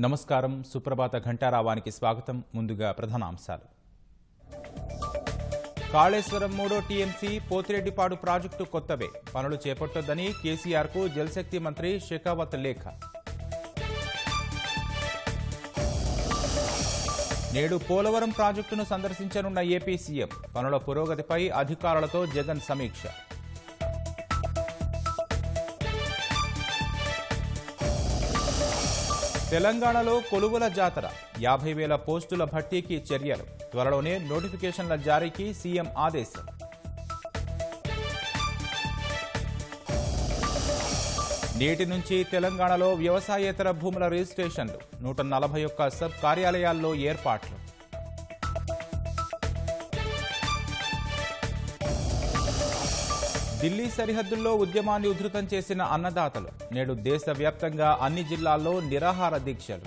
నమస్కారం. సుప్రభాత ఘంటారావానికి స్వాగతం. ముందుగా ప్రధానాంశాలు. కాళేశ్వరం 3వ టీఎంసీ పోతిరెడ్డిపాడు ప్రాజెక్టు కొత్తవే, పనులు చేపట్టొద్దని కేసీఆర్కు జలశక్తి మంత్రి షెకావత్ లేఖ. నేడు పోలవరం ప్రాజెక్టును సందర్శించనున్న ఏపీ సీఎం, పనుల పురోగతిపై అధికారులతో జగన్ సమీక్ష. తెలంగాణలో కొలువుల జాతర, 50,000 పోస్టుల భర్తీకి చర్యలు, త్వరలోనే నోటిఫికేషన్ల జారీకి సీఎం ఆదేశం. నేటి నుంచి తెలంగాణలో వ్యవసాయేతర భూముల రిజిస్ట్రేషన్లు, 141 సబ్ కార్యాలయాల్లో ఏర్పాట్లు. ఢిల్లీ సరిహద్దుల్లో ఉద్యమాన్ని ఉధృతం చేసిన అన్నదాతలు, నేడు దేశవ్యాప్తంగా అన్ని జిల్లాల్లో నిరాహార దీక్షలు.